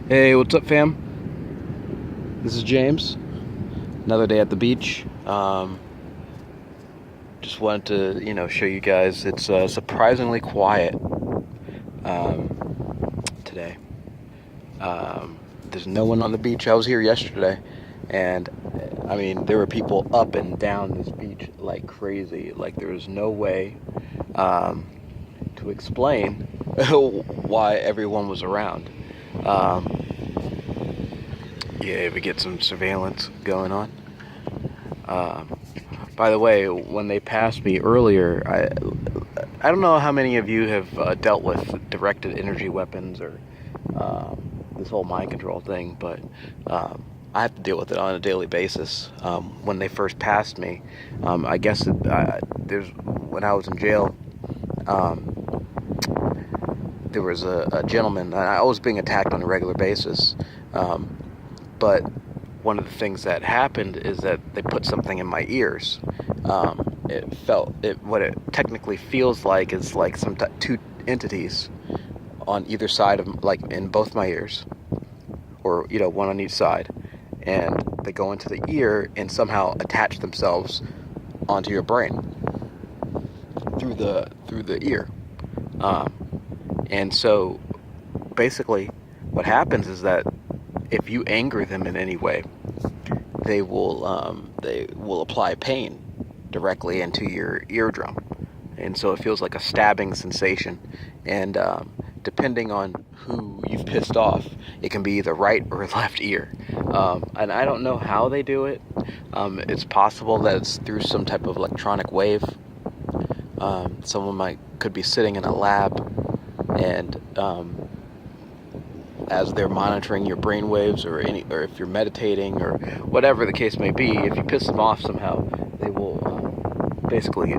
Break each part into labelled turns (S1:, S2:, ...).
S1: Hey, what's up, fam? This is James. Another day at the beach. Just wanted to, show you guys it's surprisingly quiet today. There's no one on the beach. I was here yesterday, and I mean, there were people up and down this beach like crazy. Like, there was no way to explain why everyone was around. Yeah, we get some surveillance going on. By the way, when they passed me earlier, I don't know how many of you have dealt with directed energy weapons or this whole mind control thing, but I have to deal with it on a daily basis. When they first passed me, I guess when I was in jail, there was a gentleman. I was being attacked on a regular basis, but one of the things that happened is that they put something in my ears. What it technically feels like is like two entities on either side of, like, in both my ears, or one on each side, and they go into the ear and somehow attach themselves onto your brain through the ear. And so basically what happens is that if you anger them in any way, they will apply pain directly into your eardrum, and so it feels like a stabbing sensation. And depending on who you've pissed off, it can be either right or left ear. And I don't know how they do it. It's possible that it's through some type of electronic wave. Someone could be sitting in a lab, and as they're monitoring your brain waves, or if you're meditating or whatever the case may be, if you piss them off somehow, they will basically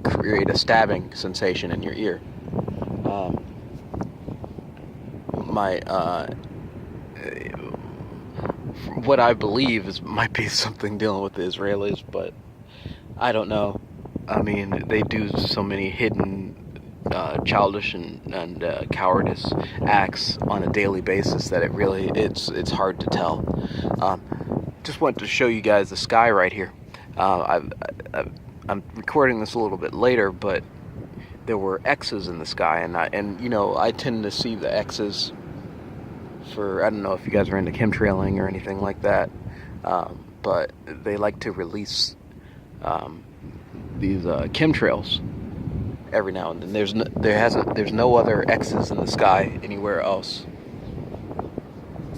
S1: create a stabbing sensation in your ear. What I believe might be something dealing with the Israelis, but I don't know. I mean, they do so many hidden childish and cowardice acts on a daily basis that it's hard to tell. Just wanted to show you guys the sky right here. I'm recording this a little bit later, but there were X's in the sky, and I tend to see the X's for, I don't know if you guys are into chemtrailing or anything like that, but they like to release these chemtrails every now and then. There's no other X's in the sky anywhere else,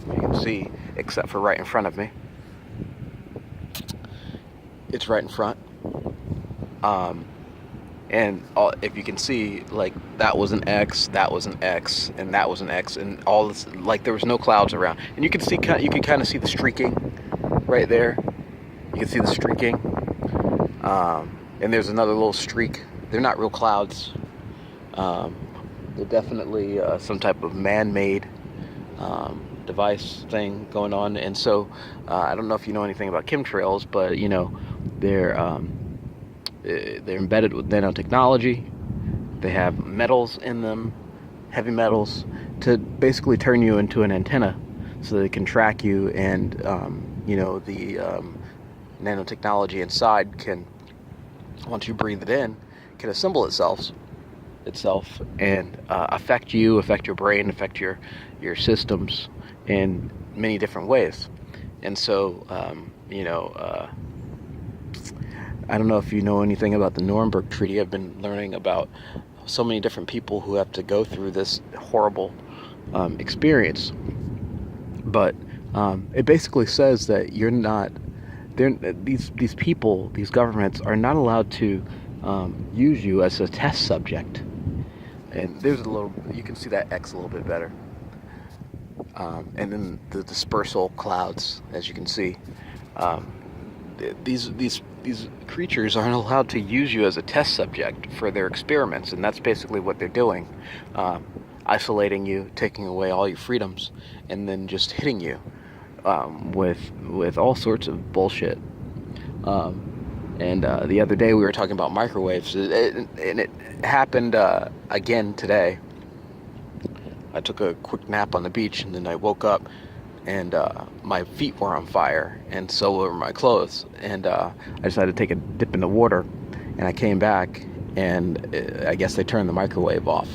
S1: you can see, except for right in front of me. It's right in front. And if you can see, like, that was an X, that was an X, and that was an X, and all this, like, there was no clouds around. And you can kind of see the streaking right there. You can see the streaking. And there's another little streak. They're not real clouds. They're definitely some type of man-made device thing going on. And so I don't know if you know anything about chemtrails, but they're embedded with nanotechnology. They have metals in them, heavy metals, to basically turn you into an antenna, so they can track you. And the nanotechnology inside can, once you breathe it in, can assemble itself and affect you, affect your brain, affect your systems in many different ways. And so I don't know if you know anything about the Nuremberg Treaty. I've been learning about so many different people who have to go through this horrible experience. But it basically says that these people, these governments, are not allowed to use you as a test subject. And you can see that X a little bit better. And then the dispersal clouds, as you can see. These creatures aren't allowed to use you as a test subject for their experiments, and that's basically what they're doing. Isolating you, taking away all your freedoms, and then just hitting you with all sorts of bullshit. And the other day we were talking about microwaves, and it happened again today. I took a quick nap on the beach, and then I woke up, and my feet were on fire, and so were my clothes. And I decided to take a dip in the water, and I came back, and I guess they turned the microwave off.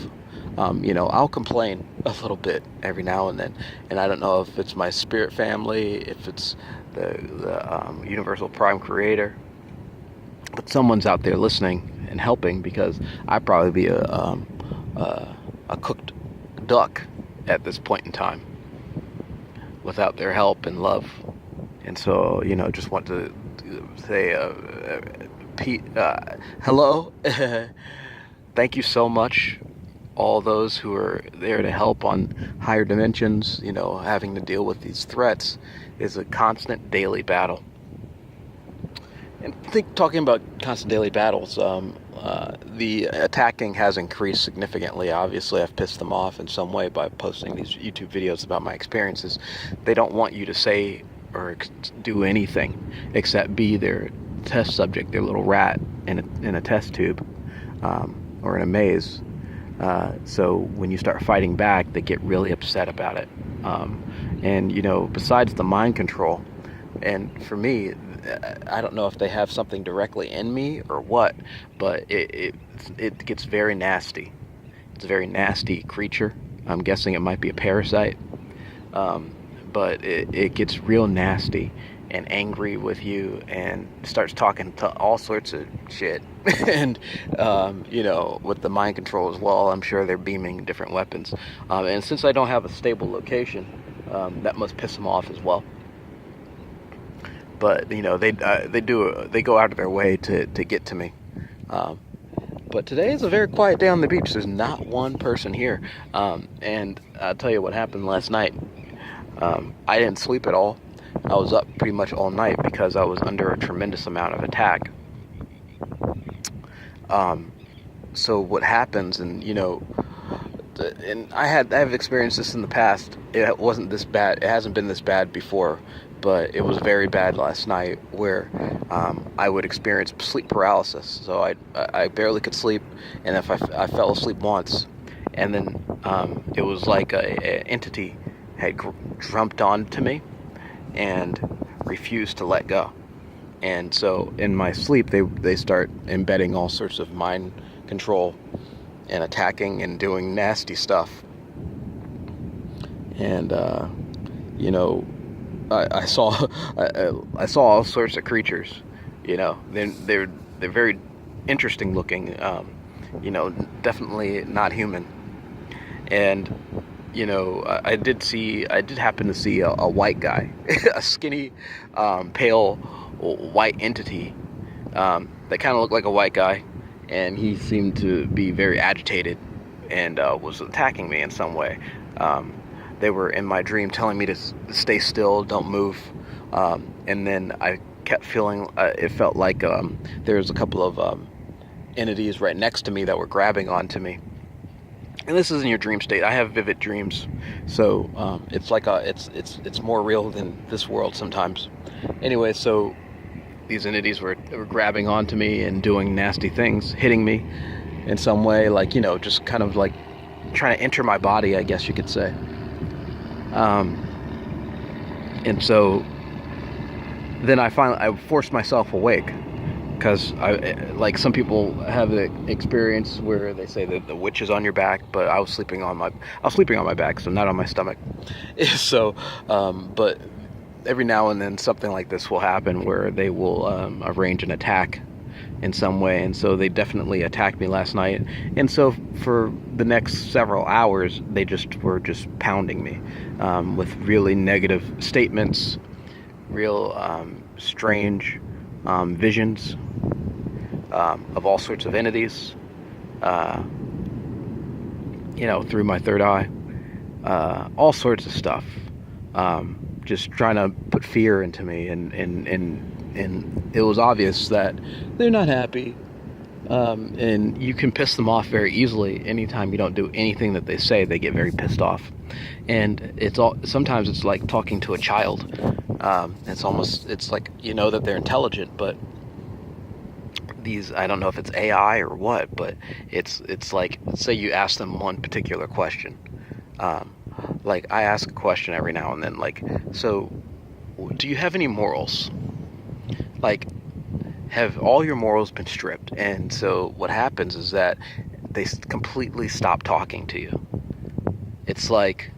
S1: I'll complain a little bit every now and then, and I don't know if it's my spirit family, if it's the Universal Prime Creator, but someone's out there listening and helping, because I'd probably be a cooked duck at this point in time without their help and love. And so, just want to say, Pete, hello. Thank you so much, all those who are there to help on higher dimensions. Having to deal with these threats is a constant daily battle. And talking about constant daily battles, the attacking has increased significantly. Obviously, I've pissed them off in some way by posting these YouTube videos about my experiences. They don't want you to say or do anything except be their test subject, their little rat in a test tube, or in a maze. So when you start fighting back, they get really upset about it. And besides the mind control, and for me, I don't know if they have something directly in me or what, but it gets very nasty. It's a very nasty creature. I'm guessing it might be a parasite. But it gets real nasty and angry with you and starts talking to all sorts of shit. And, with the mind control as well, I'm sure they're beaming different weapons. And since I don't have a stable location, that must piss them off as well. But they go out of their way to get to me. But today is a very quiet day on the beach. There's not one person here. And I'll tell you what happened last night. I didn't sleep at all. I was up pretty much all night because I was under a tremendous amount of attack. So what happens, and I've experienced this in the past. It wasn't this bad. It hasn't been this bad before. But it was very bad last night, where I would experience sleep paralysis. So I barely could sleep, and if I fell asleep once, and then it was like a entity had jumped onto me and refused to let go. And so in my sleep, they start embedding all sorts of mind control and attacking and doing nasty stuff. And I saw all sorts of creatures. They're very interesting looking. Definitely not human. And I did happen to see a white guy, a skinny, pale white entity that kind of looked like a white guy, and he seemed to be very agitated and was attacking me in some way. They were in my dream telling me to stay still, don't move. And then I kept feeling, it felt like there was a couple of entities right next to me that were grabbing onto me. And this is in your dream state. I have vivid dreams, so it's like it's more real than this world sometimes. Anyway, so these entities were grabbing onto me and doing nasty things, hitting me in some way, like just kind of like trying to enter my body, I guess you could say. And so then I forced myself awake, because like some people have the experience where they say that the witch is on your back, but I was sleeping on my back, so not on my stomach. So, but every now and then something like this will happen where they will arrange an attack in some way, and so they definitely attacked me last night. And so for the next several hours, they were just pounding me with really negative statements, real strange visions of all sorts of entities, through my third eye, all sorts of stuff, just trying to put fear into me, and it was obvious that they're not happy, and you can piss them off very easily. Anytime you don't do anything that they say, they get very pissed off, and sometimes it's like talking to a child. It's like that they're intelligent, but I don't know if it's AI or what, but it's like, say you ask them one particular question, Um, like, I ask a question every now and then, like, so, do you have any morals? Like, have all your morals been stripped? And so what happens is that they completely stop talking to you. It's like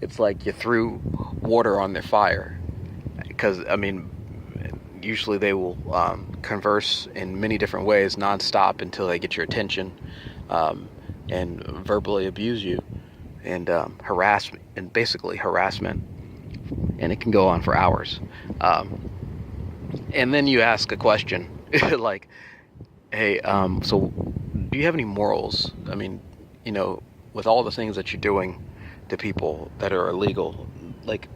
S1: you threw water on their fire. Because, I mean, usually they will converse in many different ways nonstop until they get your attention, and verbally abuse you, and basically harassment, and it can go on for hours. And then you ask a question like, hey, so do you have any morals? I mean, with all the things that you're doing to people that are illegal, like,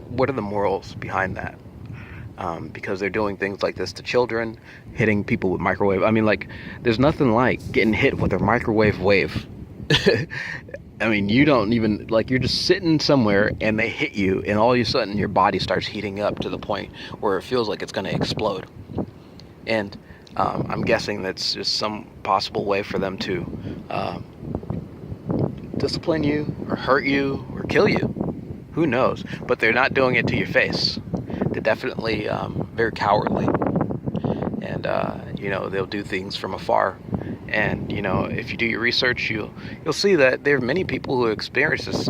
S1: what are the morals behind that? Because they're doing things like this to children, hitting people with microwave. I mean, like, there's nothing like getting hit with a microwave wave. I mean, you don't even, like, you're just sitting somewhere and they hit you, and all of a sudden your body starts heating up to the point where it feels like it's going to explode. And I'm guessing that's just some possible way for them to discipline you or hurt you or kill you. Who knows? But they're not doing it to your face. They're definitely very cowardly. And, they'll do things from afar. And, if you do your research, you'll see that there are many people who experience this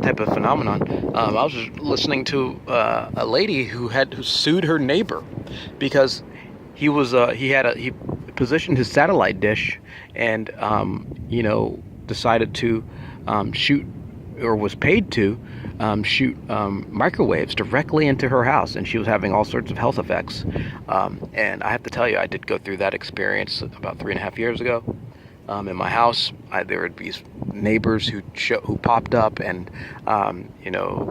S1: type of phenomenon. I was listening to a lady who sued her neighbor because he positioned his satellite dish and, decided to shoot, or was paid to shoot microwaves directly into her house, and she was having all sorts of health effects. And I have to tell you, I did go through that experience about 3.5 years ago. In my house, there would be neighbors who popped up, and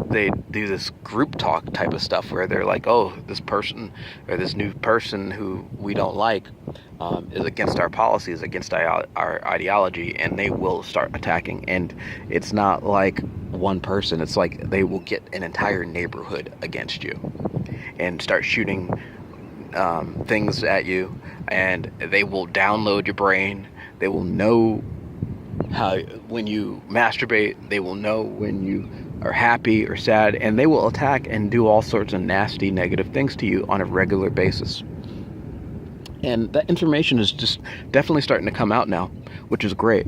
S1: they do this group talk type of stuff where they're like, oh, this person or this new person who we don't like is against our policies, against our ideology, and they will start attacking. And it's not like one person, it's like they will get an entire neighborhood against you and start shooting things at you, and they will download your brain. They will know when you masturbate. They will know when you are happy or sad, and they will attack and do all sorts of nasty, negative things to you on a regular basis. And that information is just definitely starting to come out now, which is great.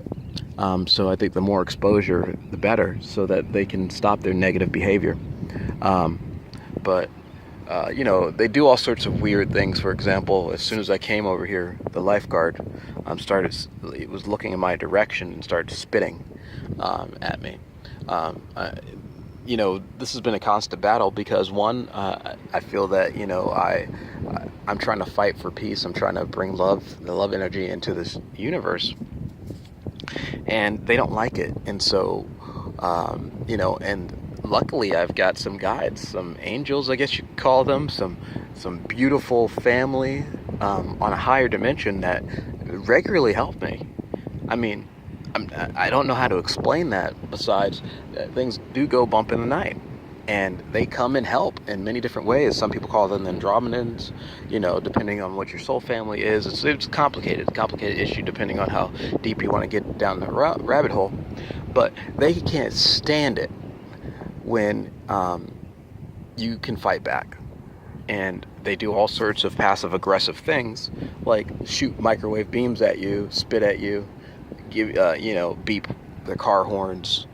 S1: So I think the more exposure, the better, so that they can stop their negative behavior. But they do all sorts of weird things. For example, as soon as I came over here, the lifeguard was looking in my direction and started spitting at me. This has been a constant battle because, one, I feel that, I'm trying to fight for peace. I'm trying to bring the love energy into this universe, and they don't like it. And so, and luckily I've got some guides, some angels, I guess you could call them, some beautiful family on a higher dimension that regularly help me. I mean, I don't know how to explain that, besides things do go bump in the night, and they come and help in many different ways. Some people call them Andromedans, depending on what your soul family is. It's a complicated issue depending on how deep you want to get down the rabbit hole. But they can't stand it when you can fight back. And they do all sorts of passive aggressive things, like shoot microwave beams at you, spit at you, give beep their car horns,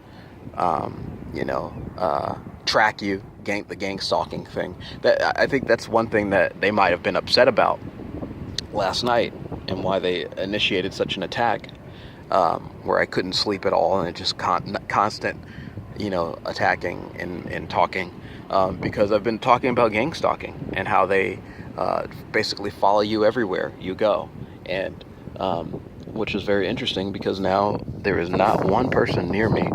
S1: track you, the gang stalking thing. That, I think that's one thing that they might have been upset about last night, and why they initiated such an attack, where I couldn't sleep at all, and it just constant attacking and talking, because I've been talking about gang stalking and how they basically follow you everywhere you go, and which is very interesting because now there is not one person near me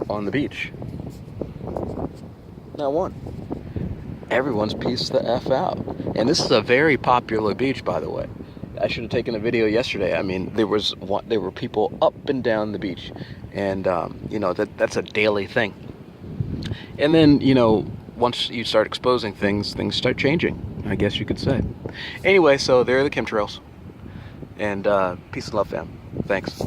S1: on the beach. Not one. Everyone's pieced the F out. And this is a very popular beach, by the way. I should have taken a video yesterday. I mean, there were people up and down the beach, and that's a daily thing. And then once you start exposing things start changing, I guess you could say. Anyway, so there are the chemtrails, and peace and love, fam. Thanks.